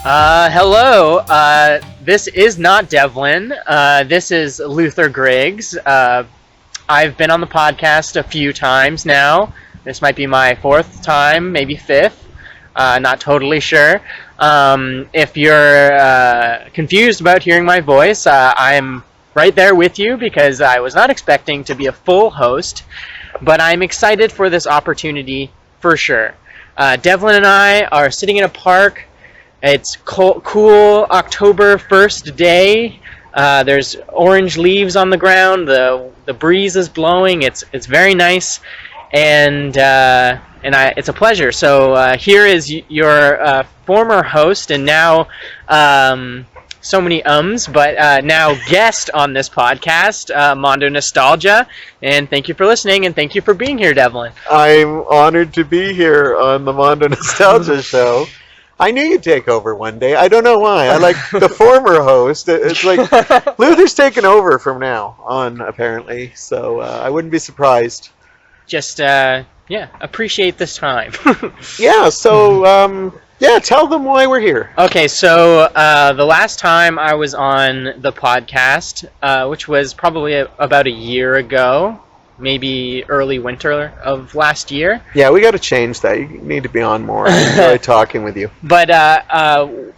Hello. This is not Devlin. This is Luther Griggs. I've been on the podcast a few times now. This might be my fourth time, maybe fifth. Not totally sure. If you're confused about hearing my voice, I'm right there with you because I was not expecting to be a full host, but I'm excited for this opportunity for sure. Devlin and I are sitting in a park. It's cool October 1st day. There's orange leaves on the ground. The breeze is blowing. It's very nice, and it's a pleasure. So here is your former host and now so many but now guest on this podcast, Mondo Nostalgia. And thank you for listening, and thank you for being here, Devlin. I'm honored to be here on the Mondo Nostalgia show. I knew you'd take over one day. I don't know why. I like the former host. It's like Luther's taken over from now on, apparently. So I wouldn't be surprised. Just, appreciate this time. Yeah, so, tell them why we're here. Okay, so the last time I was on the podcast, which was probably about a year ago, maybe early winter of last year. Yeah, we got to change that. You need to be on more. I enjoy talking with you. But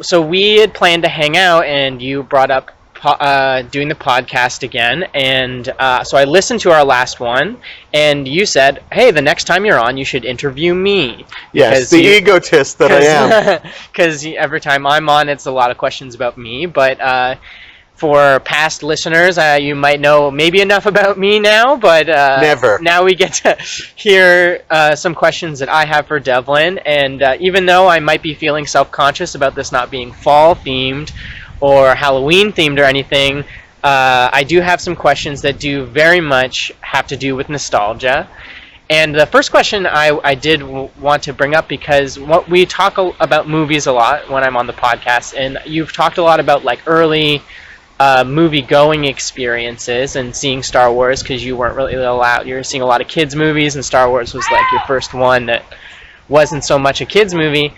so we had planned to hang out, and you brought up doing the podcast again, and so I listened to our last one, and you said, "Hey, the next time you're on, you should interview me." Yes, the egotist that I am. Because every time I'm on, it's a lot of questions about me, but. For past listeners, you might know maybe enough about me now, but never. Now we get to hear some questions that I have for Devlin, and even though I might be feeling self-conscious about this not being fall-themed or Halloween-themed or anything, I do have some questions that do very much have to do with nostalgia. And the first question I did want to bring up, because we talk about movies a lot when I'm on the podcast, and you've talked a lot about like early movie-going experiences and seeing Star Wars, because you weren't really allowed. You were seeing a lot of kids' movies, and Star Wars was like your first one that wasn't so much a kids' movie.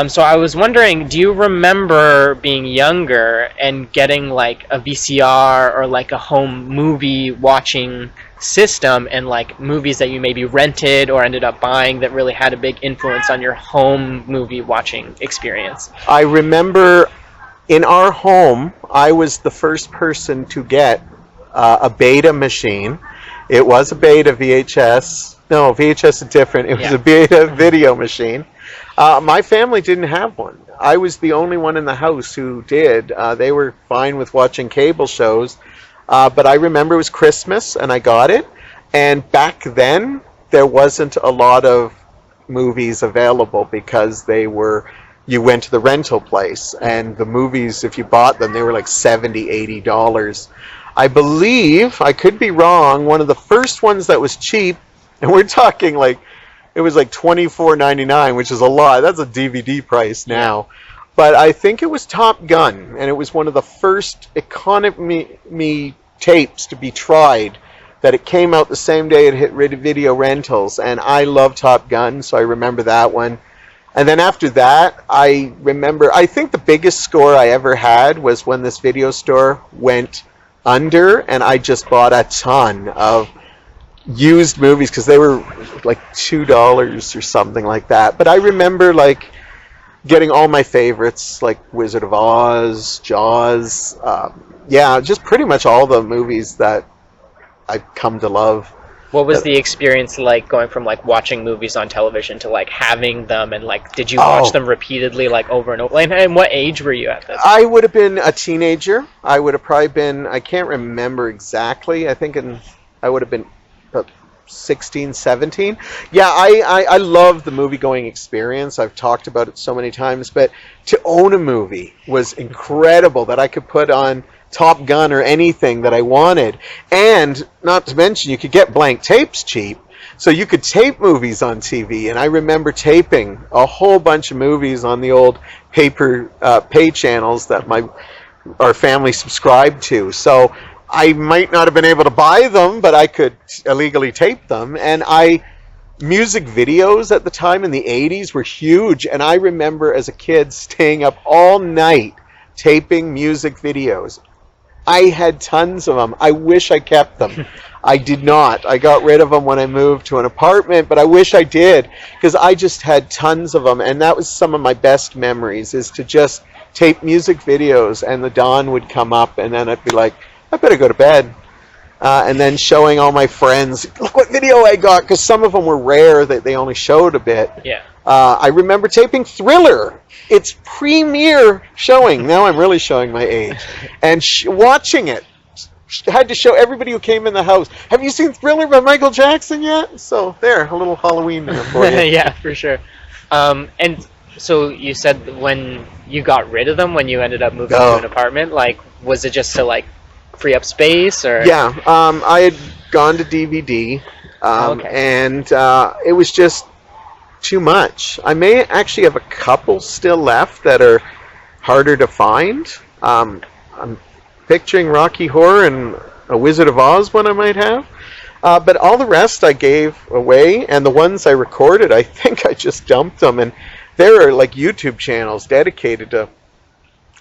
So I was wondering, do you remember being younger and getting like a VCR or like a home movie watching system, and like movies that you maybe rented or ended up buying that really had a big influence on your home movie watching experience? I remember in our home, I was the first person to get a beta machine. It was a beta VHS. No, VHS is different. It was a beta video machine. My family didn't have one. I was the only one in the house who did. They were fine with watching cable shows. But I remember it was Christmas, and I got it. And back then, there wasn't a lot of movies available because you went to the rental place, and the movies, if you bought them, they were like $70, $80. I believe, I could be wrong, one of the first ones that was cheap, and we're talking like, it was like $24.99, which is a lot. That's a DVD price now. But I think it was Top Gun, and it was one of the first economy tapes to be tried, that it came out the same day it hit video rentals, and I love Top Gun, so I remember that one. And then after that, I think the biggest score I ever had was when this video store went under, and I just bought a ton of used movies because they were like $2 or something like that. But I remember like getting all my favorites, like Wizard of Oz, Jaws, just pretty much all the movies that I've come to love. What was the experience like going from like watching movies on television to like having them, and like did you watch them repeatedly like over and over? And what age were you at this? I would have been a teenager. I would have probably been, I can't remember exactly. I think I would have been 16, 17. Yeah, I love the movie-going experience. I've talked about it so many times, but to own a movie was incredible, that I could put on Top Gun or anything that I wanted. And not to mention, you could get blank tapes cheap, so you could tape movies on TV. And I remember taping a whole bunch of movies on the old paper pay channels that our family subscribed to. So I might not have been able to buy them, but I could illegally tape them. And I music videos at the time in the 80s were huge, and I remember as a kid staying up all night taping music videos. I had tons of them. I wish I kept them. I did not. I got rid of them when I moved to an apartment, but I wish I did, because I just had tons of them, and that was some of my best memories, is to just tape music videos, and the dawn would come up, and then I'd be like, I better go to bed. And then showing all my friends, look what video I got, because some of them were rare that they only showed a bit. Yeah. I remember taping Thriller, its premiere showing. Now I'm really showing my age. And watching it. Had to show everybody who came in the house, have you seen Thriller by Michael Jackson yet? So there, a little Halloween there for you. Yeah, for sure. And so you said when you got rid of them, when you ended up moving to an apartment, like, was it just to, like, free up space, or? Yeah, I had gone to DVD, and it was just too much. I may actually have a couple still left that are harder to find. I'm picturing Rocky Horror and a Wizard of Oz one I might have. But all the rest I gave away, and the ones I recorded, I think I just dumped them. And there are like YouTube channels dedicated to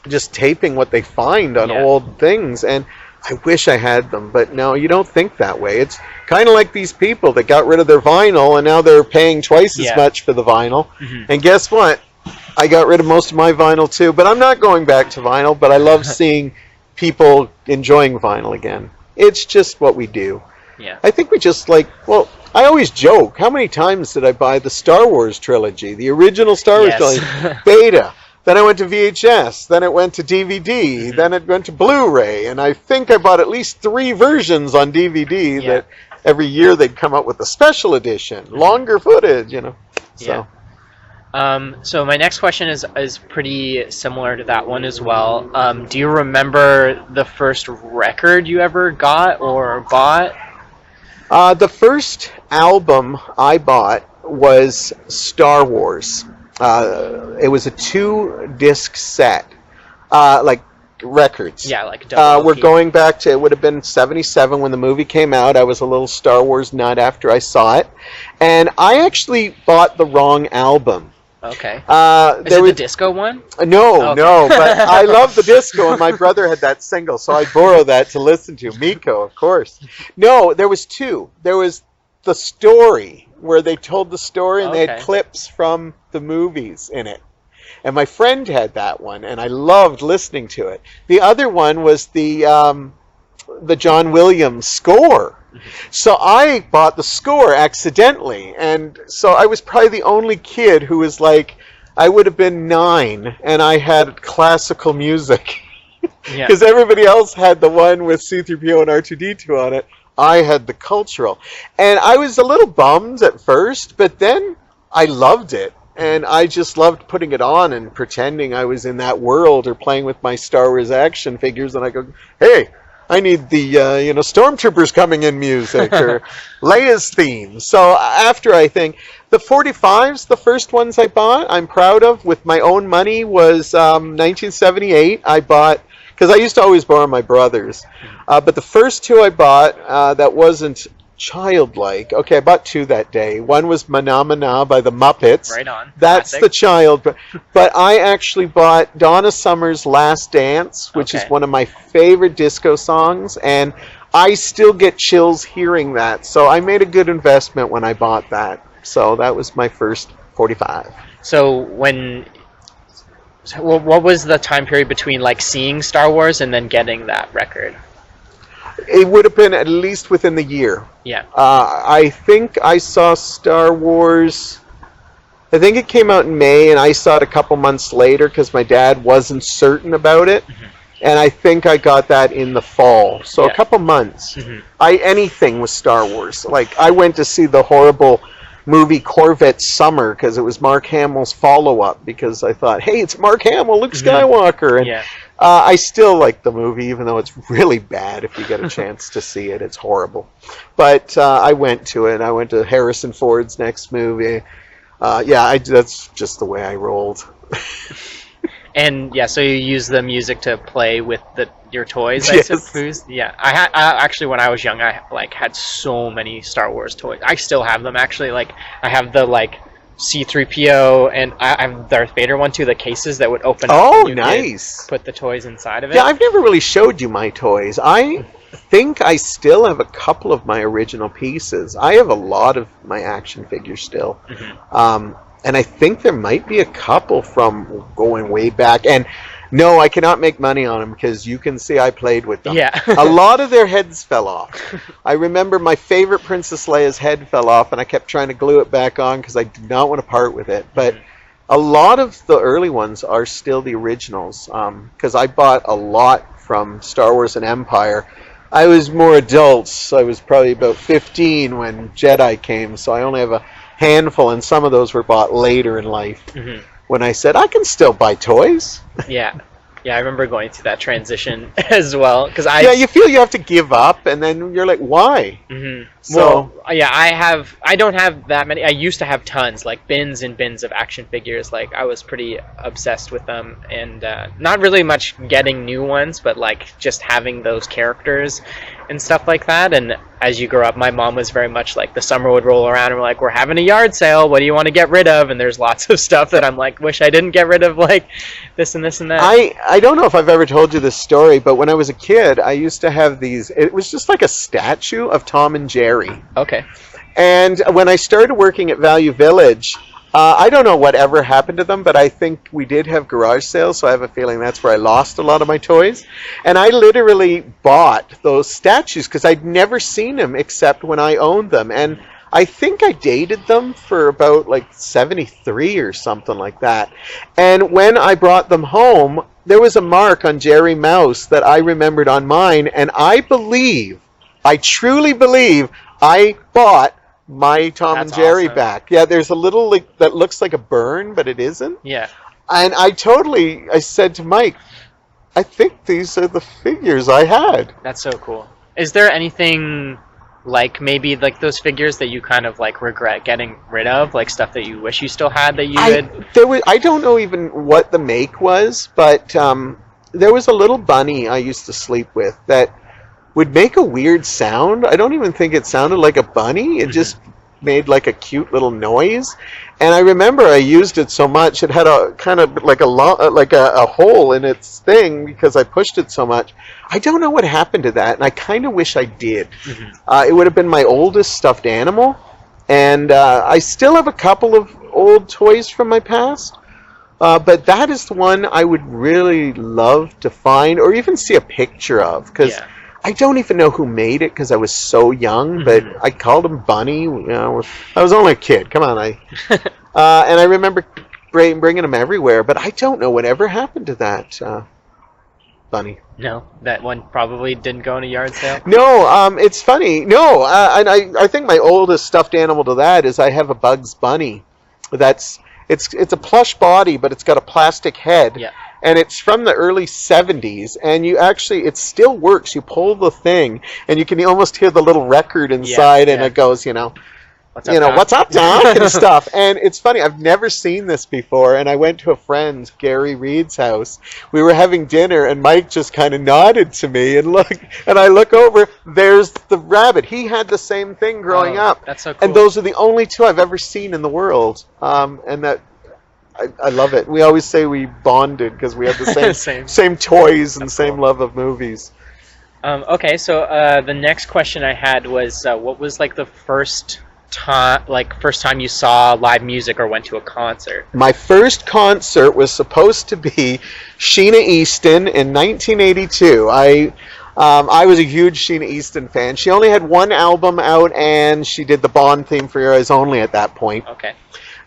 just taping what they find on old things. And I wish I had them, but no, you don't think that way. It's kind of like these people that got rid of their vinyl, and now they're paying twice as much for the vinyl. And guess what? I got rid of most of my vinyl too, but I'm not going back to vinyl, but I love seeing people enjoying vinyl again. It's just what we do. Yeah. I think we just like, well, I always joke, how many times did I buy the Star Wars trilogy, the original Star Wars trilogy, beta? Then I went to VHS, then it went to DVD, then it went to Blu-ray, and I think I bought at least 3 versions on DVD that every year they'd come out with a special edition, longer footage, you know. So. So my next question is pretty similar to that one as well. Do you remember the first record you ever got or bought? The first album I bought was Star Wars. It was a 2-disc set, like records. Yeah, like double we're LP. going back to, it would have been 77 when the movie came out. I was a little Star Wars nut after I saw it. And I actually bought the wrong album. Okay. Is it the disco one? No, but I love the disco, and my brother had that single, so I borrowed that to listen to. Miko, of course. No, there was 2. There was the story, where they told the story, and they had clips from the movies in it. And my friend had that one, and I loved listening to it. The other one was the John Williams score. So I bought the score accidentally, and so I was probably the only kid who was like, I would have been 9, and I had classical music. Because everybody else had the one with C-3PO and R2-D2 on it. I had the cultural. And I was a little bummed at first, but then I loved it. And I just loved putting it on and pretending I was in that world or playing with my Star Wars action figures. And I go, hey, I need the Stormtroopers coming in music or Leia's theme. So after, I think, the 45s, the first ones I bought, I'm proud of, with my own money, was 1978. I bought, because I used to always borrow my brother's. But the first 2 I bought, that wasn't childlike. Okay, I bought 2 that day. One was Mana Mana by the Muppets. Right on. That's Classic. the child. But I actually bought Donna Summer's Last Dance, which is one of my favorite disco songs, and I still get chills hearing that. So I made a good investment when I bought that. So that was my first 45. So what was the time period between like seeing Star Wars and then getting that record? It would have been at least within the year. Yeah. I think I saw Star Wars, I think it came out in May, and I saw it a couple months later because my dad wasn't certain about it. And I think I got that in the fall. So a couple months. Anything with Star Wars. Like, I went to see the horrible movie Corvette Summer because it was Mark Hamill's follow-up, because I thought, hey, it's Mark Hamill, Luke Skywalker. And I still like the movie, even though it's really bad. If you get a chance to see it, it's horrible. But I went to it. I went to Harrison Ford's next movie. That's just the way I rolled. And yeah, so you use the music to play with your toys, I Yes. suppose. Yeah, I actually, when I was young, I like had so many Star Wars toys. I still have them actually. Like I have the like C-3PO, and I have Darth Vader one too. The cases that would open up. Oh, and you could nice. put the toys inside of it. Yeah, I've never really showed you my toys. I think I still have a couple of my original pieces. I have a lot of my action figures still. And I think there might be a couple from going way back. And no, I cannot make money on them because you can see I played with them. Yeah. A lot of their heads fell off. I remember my favorite Princess Leia's head fell off, and I kept trying to glue it back on because I did not want to part with it. But a lot of the early ones are still the originals because I bought a lot from Star Wars and Empire. I was more adult, so I was probably about 15 when Jedi came, so I only have a handful, and some of those were bought later in life when I said, I can still buy toys. Yeah. Yeah, I remember going through that transition as well. Yeah, you feel you have to give up, and then you're like, why? So, well, yeah, I don't have that many. I used to have tons, like bins and bins of action figures. Like, I was pretty obsessed with them, and not really much getting new ones, but like just having those characters and stuff like that. And as you grow up, my mom was very much like, the summer would roll around and we're like, we're having a yard sale, what do you want to get rid of? And there's lots of stuff that I'm like, wish I didn't get rid of, like this and this and that. I don't know if I've ever told you this story, but when I was a kid, I used to have these, it was just like a statue of Tom and Jerry. Okay. And when I started working at Value Village, I don't know whatever happened to them, but I think we did have garage sales, so I have a feeling that's where I lost a lot of my toys. And I literally bought those statues because I'd never seen them except when I owned them. And I think I dated them for about like 73 or something like that. And when I brought them home, there was a mark on Jerry Mouse that I remembered on mine, and I truly believe I bought my Tom and Jerry awesome. back. Yeah, there's a little like that looks like a burn, but it isn't. Yeah. And I said to Mike, I think these are the figures I had. That's so cool. Is there anything like maybe like those figures that you kind of like regret getting rid of, like stuff that you wish you still had that you had? I don't know even what the make was, but there was a little bunny I used to sleep with that would make a weird sound. I don't even think it sounded like a bunny. It just made like a cute little noise. And I remember I used it so much. It had a kind of like a hole in its thing because I pushed it so much. I don't know what happened to that, and I kind of wish I did. It would have been my oldest stuffed animal, and I still have a couple of old toys from my past. But that is the one I would really love to find or even see a picture of, because I don't even know who made it because I was so young, but I called him Bunny. You know, I was only a kid. Come on, and I remember bringing him everywhere, but I don't know whatever happened to that Bunny. No, that one probably didn't go in a yard sale. No, it's funny. No, and I think my oldest stuffed animal to that is I have a Bugs Bunny. It's a plush body, but it's got a plastic head. Yeah. And it's from the early 70s, and it still works. You pull the thing, and you can almost hear the little record inside, and it goes, what's up, Doc, and stuff. And it's funny, I've never seen this before, and I went to a friend, Gary Reed's house. We were having dinner, and Mike just kind of nodded to me, and I look over, there's the rabbit. He had the same thing growing up. That's so cool. And those are the only two I've ever seen in the world. And that... I love it. We always say we bonded because we had the same toys and same love of movies. Okay, so the next question I had was, what was like the first time you saw live music or went to a concert? My first concert was supposed to be Sheena Easton in 1982. I was a huge Sheena Easton fan. She only had one album out, and she did the Bond theme for Your Eyes Only at that point. Okay.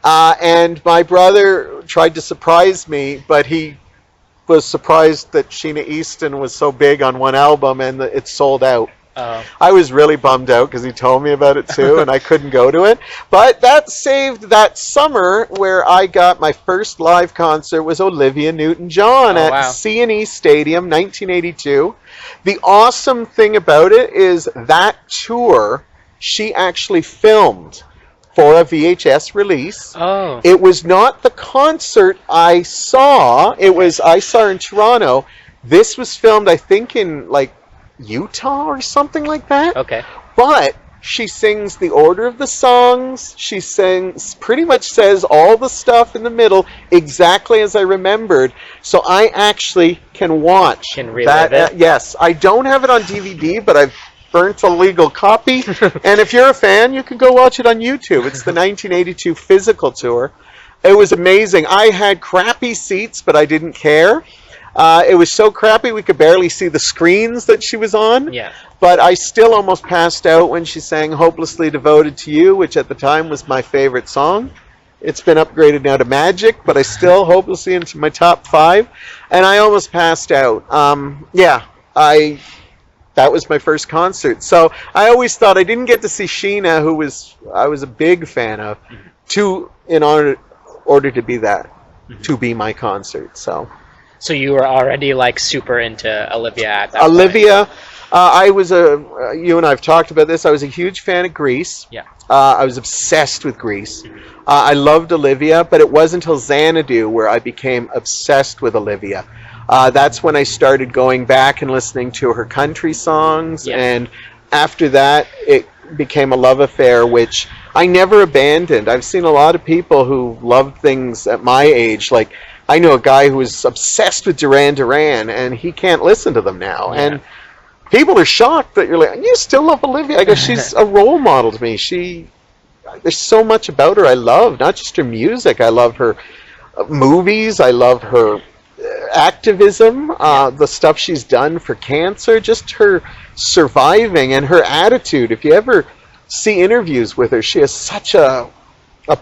And my brother tried to surprise me, but he was surprised that Sheena Easton was so big on one album and that it sold out. I was really bummed out because he told me about it too, and I couldn't go to it. But that saved that summer where I got my first live concert was Olivia Newton-John at C&E Stadium, 1982. The awesome thing about it is that tour she actually filmed for a VHS release. Oh. It was not the concert I saw. I saw her in Toronto. This was filmed, I think, in like Utah or something like that. Okay. But she sings the order of the songs. She pretty much says all the stuff in the middle exactly as I remembered. So I actually can watch relive that. it. Yes, I don't have it on DVD, but I've burnt a legal copy. And if you're a fan, you can go watch it on YouTube. It's the 1982 physical tour. It was amazing. I had crappy seats, but I didn't care. It was so crappy we could barely see the screens that she was on. Yeah. But I still almost passed out when she sang Hopelessly Devoted to You, which at the time was my favorite song. It's been upgraded now to Magic, but I still hopelessly into my top 5. And I almost passed out. That was my first concert. So I always thought I didn't get to see Sheena, who I was a big fan of, in order to be that, to be my concert. So you were already like super into Olivia at that Olivia, you and I have talked about this. I was a huge fan of Grease. Yeah. I was obsessed with Grease. I loved Olivia, but it wasn't until Xanadu where I became obsessed with Olivia. That's when I started going back and listening to her country songs, and after that, it became a love affair, which I never abandoned. I've seen a lot of people who loved things at my age, like I know a guy who was obsessed with Duran Duran, and he can't listen to them now, and people are shocked that you're like, you still love Olivia? I guess she's a role model to me. There's so much about her I love, not just her music. I love her movies. I love her activism, the stuff she's done for cancer, just her surviving and her attitude. If you ever see interviews with her, she has such a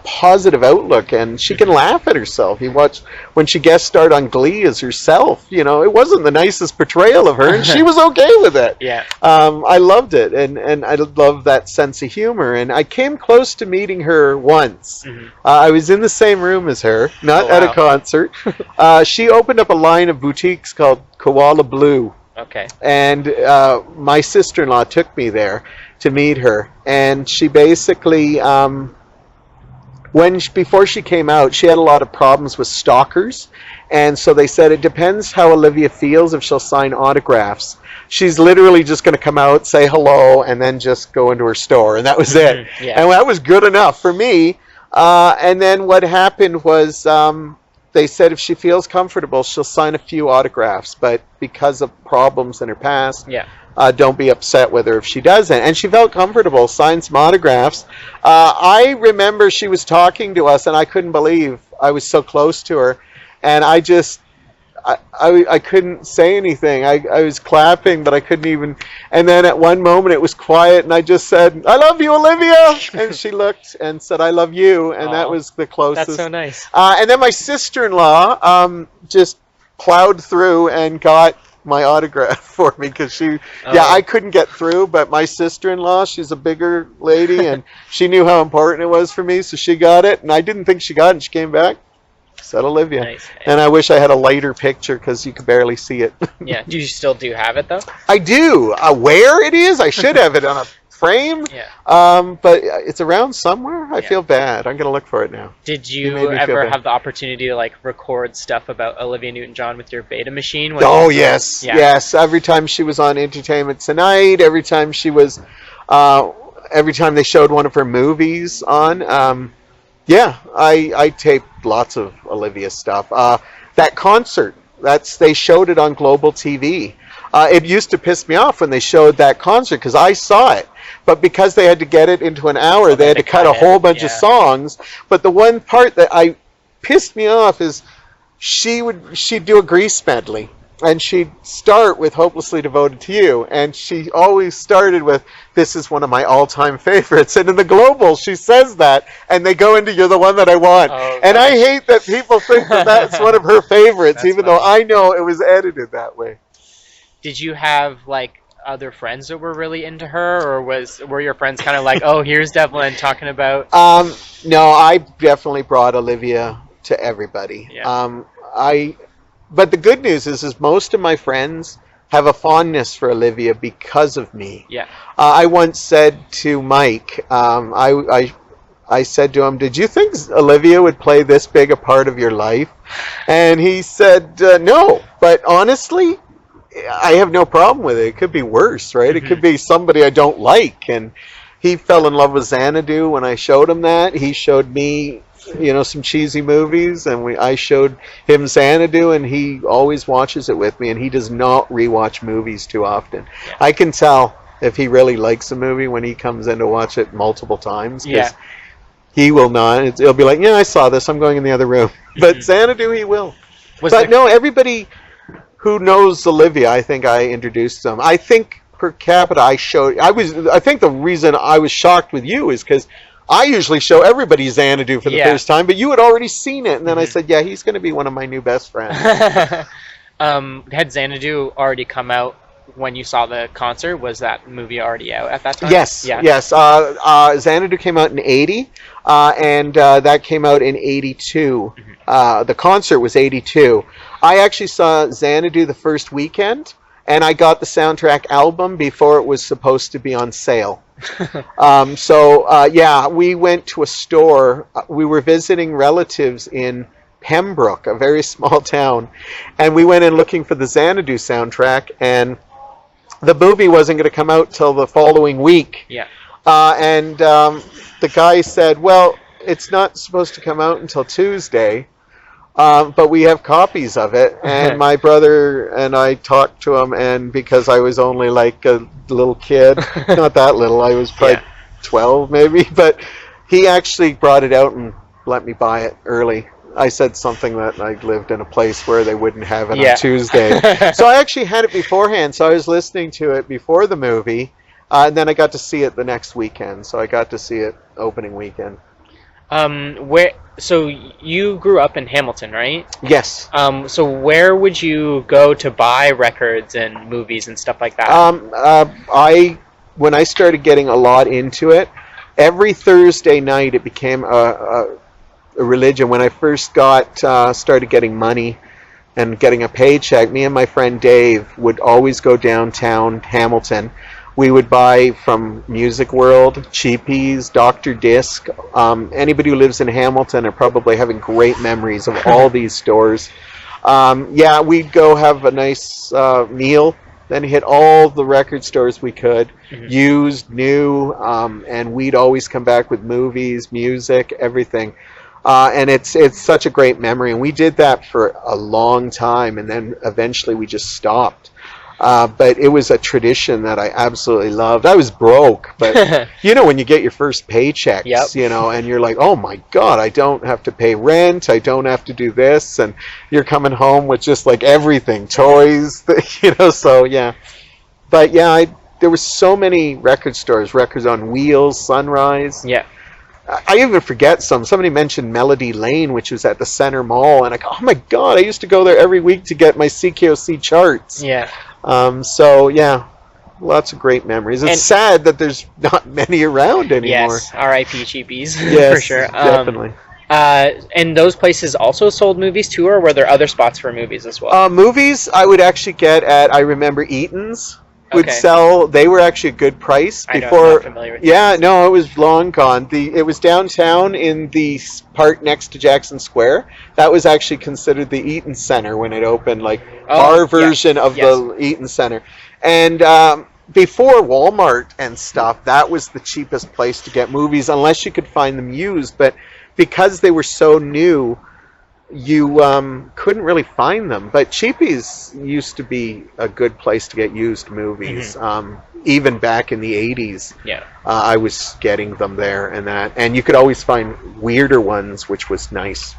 positive outlook, and she can laugh at herself. You watch when she guest starred on Glee as herself. You know, it wasn't the nicest portrayal of her, and she was okay with it. Yeah. I loved it, and I love that sense of humor. And I came close to meeting her once. I was in the same room as her, not at a concert. She opened up a line of boutiques called Koala Blue. Okay. And my sister-in-law took me there to meet her, and she basically. Before she came out, she had a lot of problems with stalkers, and so they said it depends how Olivia feels if she'll sign autographs. She's literally just going to come out, say hello, and then just go into her store, and that was it. Yeah. And that was good enough for me. And then what happened was they said if she feels comfortable, she'll sign a few autographs, but because of problems in her past, don't be upset with her if she doesn't. And she felt comfortable, signed some autographs. I remember she was talking to us, and I couldn't believe I was so close to her. And I couldn't say anything. I was clapping, but I couldn't even. And then at one moment it was quiet, and I just said, "I love you, Olivia." And she looked and said, "I love you." And that was the closest. That's so nice. And then my sister-in-law just plowed through and got my autograph for me, because I couldn't get through, but my sister-in-law, she's a bigger lady, and she knew how important it was for me, so she got it, and I didn't think she got it, and she came back, said Olivia. Nice. And I wish I had a lighter picture, because you could barely see it. Yeah. Do you still have it though? I do. Where it is, I should have it on a frame. But it's around somewhere. I feel bad. I'm gonna look for it now. Did you ever have the opportunity to like record stuff about Olivia Newton-John with your Beta machine? Yes. Every time she was on Entertainment Tonight, every time she was, every time they showed one of her movies on, I taped lots of Olivia stuff. That concert, they showed it on Global TV. It used to piss me off when they showed that concert, because I saw it. But because they had to get it into an hour, they had to cut a whole bunch of songs. But the one part that pissed me off is she'd do a Grease medley, and she'd start with Hopelessly Devoted to You, and she always started with, "This is one of my all-time favorites." And in the Global, she says that, and they go into, "You're the one that I want." And I hate that people think that that's one of her favorites, even though I know it was edited that way. Did you have like other friends that were really into her, or were your friends kind of like, "Oh, here's Devlin talking about"? No, I definitely brought Olivia to everybody. But the good news is most of my friends have a fondness for Olivia because of me. I once said to Mike, I I said to him, "Did you think Olivia would play this big a part of your life?" And he said, "No, but honestly, I have no problem with it. It could be worse, right? It could be somebody I don't like." And he fell in love with Xanadu when I showed him that. He showed me, some cheesy movies, and I showed him Xanadu, and he always watches it with me, and he does not rewatch movies too often. I can tell if he really likes a movie when he comes in to watch it multiple times, because he will not. He'll be like, "Yeah, I saw this. I'm going in the other room." But Xanadu, he will. No, everybody who knows Olivia, I think I introduced them. I think per capita, I think the reason I was shocked with you is because I usually show everybody Xanadu for the first time, but you had already seen it, and then I said, "Yeah, he's going to be one of my new best friends." Had Xanadu already come out when you saw the concert? Was that movie already out at that time? Yes, yes. Xanadu came out in 80, and that came out in 82. The concert was 82. I actually saw Xanadu the first weekend, and I got the soundtrack album before it was supposed to be on sale. We went to a store. We were visiting relatives in Pembroke, a very small town, and we went in looking for the Xanadu soundtrack, and the movie wasn't going to come out till the following week. The guy said, "Well, it's not supposed to come out until Tuesday, but we have copies of it." And my brother and I talked to him, and because I was only like a little kid, not that little, I was probably 12 maybe, but he actually brought it out and let me buy it early. I said something that I lived in a place where they wouldn't have it on Tuesday. So I actually had it beforehand, so I was listening to it before the movie, and then I got to see it the next weekend, so I got to see it opening weekend. So you grew up in Hamilton, right? Yes. So where would you go to buy records and movies and stuff like that? When I started getting a lot into it, every Thursday night it became a religion. When I first started getting money and getting a paycheck, me and my friend Dave would always go downtown Hamilton. We would buy from Music World, Cheapies, Dr. Disc. Anybody who lives in Hamilton are probably having great memories of all these stores. We'd go have a nice meal, then hit all the record stores we could, used, new, and we'd always come back with movies, music, everything. And it's such a great memory, and we did that for a long time, and then eventually we just stopped. But it was a tradition that I absolutely loved. I was broke, but when you get your first paychecks, and you're like, "Oh my God, I don't have to pay rent, I don't have to do this," and you're coming home with just like everything, toys, so yeah. But yeah, there were so many record stores, Records on Wheels, Sunrise. Yeah. I even forget some. Somebody mentioned Melody Lane, which was at the Center Mall, and I go, "Oh my God, I used to go there every week to get my CKOC charts." Yeah. Lots of great memories. It's sad that there's not many around anymore. Yes, R.I.P. Cheapies, yes, for sure. Definitely. And those places also sold movies too, or were there other spots for movies as well? Movies I would actually get at, I remember Eaton's would sell. They were actually a good price before. I'm not familiar with no, it was long gone. It was downtown in the part next to Jackson Square. That was actually considered the Eaton Center when it opened, like our version of the Eaton Center. And before Walmart and stuff, that was the cheapest place to get movies, unless you could find them used. But because they were so new, you couldn't really find them. But Cheapies used to be a good place to get used movies. Even back in the 80s, I was getting them there, and you could always find weirder ones, which was nice.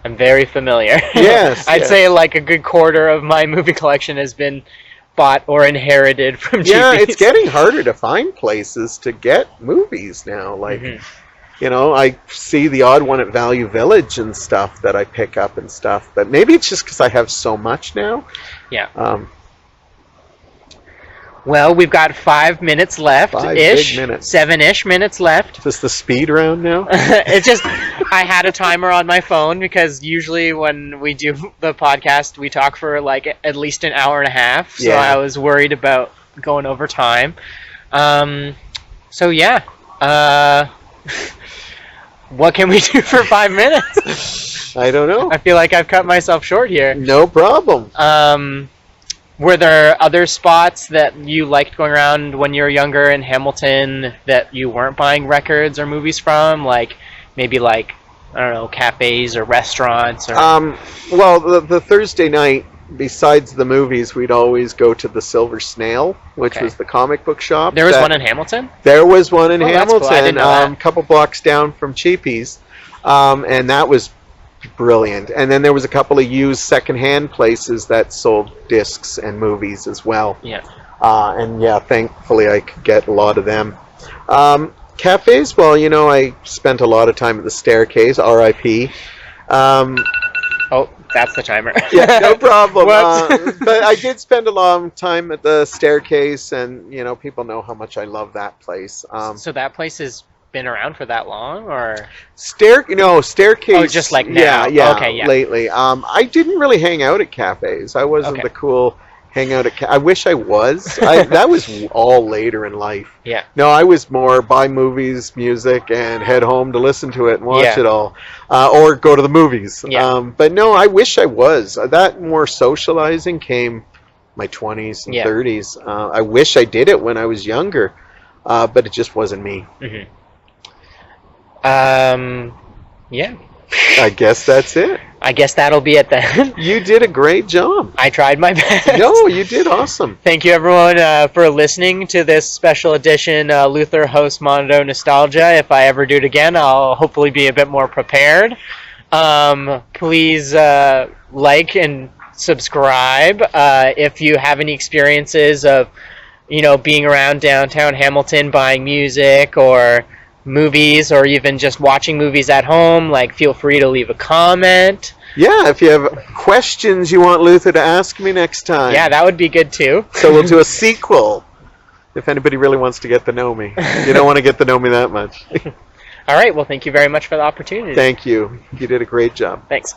I'm very familiar. Yes. I'd say like a good quarter of my movie collection has been bought or inherited from Cheapies. Yeah, it's getting harder to find places to get movies now. Like, I see the odd one at Value Village and stuff that I pick up and stuff. But maybe it's just because I have so much now. Yeah. Well, we've got 5 minutes left. 5 big minutes. 7-ish minutes left. Is this the speed round now? It's just, I had a timer on my phone because usually when we do the podcast, we talk for like at least an hour and a half. So I was worried about going over time. what can we do for 5 minutes? I don't know. I feel like I've cut myself short here. No problem. Were there other spots that you liked going around when you were younger in Hamilton that you weren't buying records or movies from? Like, maybe like, I don't know, cafes or restaurants? Or... Well, the Thursday night, besides the movies, we'd always go to the Silver Snail, which was the comic book shop. There was one in Hamilton? There was one in Hamilton, cool. I didn't know that. A couple blocks down from Cheapy's, and that was brilliant. And then there was a couple of used secondhand places that sold discs and movies as well. Yeah. And yeah, thankfully I could get a lot of them. Cafes, well, you know, I spent a lot of time at the Staircase, R.I.P. Oh, that's the timer. Yeah, no problem. What? But I did spend a long time at the Staircase, and you know, people know how much I love that place. So that place has been around for that long, or Staircase? Oh, just like now. Yeah, okay, yeah. Lately, I didn't really hang out at cafes. I wasn't the cool hang out at. I wish I was. That was all later in life. Yeah. No, I was more buy movies, music, and head home to listen to it and watch it all, or go to the movies. Yeah. But no, I wish I was. That more socializing came my 20s and 30s. I wish I did it when I was younger, but it just wasn't me. Mm-hmm. Yeah. I guess that's it. I guess that'll be it then. You did a great job. I tried my best. No, you did awesome. Thank you, everyone, for listening to this special edition Luther host Mondo Nostalgia. If I ever do it again, I'll hopefully be a bit more prepared. Please like and subscribe if you have any experiences of, being around downtown Hamilton buying music or movies, or even just watching movies at home. Like, feel free to leave a comment. Yeah, if you have questions you want Luther to ask me next time. Yeah, that would be good too. So we'll do a sequel if anybody really wants to get to know me. You don't want to get to know me that much. All right, well, thank you very much for the opportunity. Thank you. You did a great job. Thanks.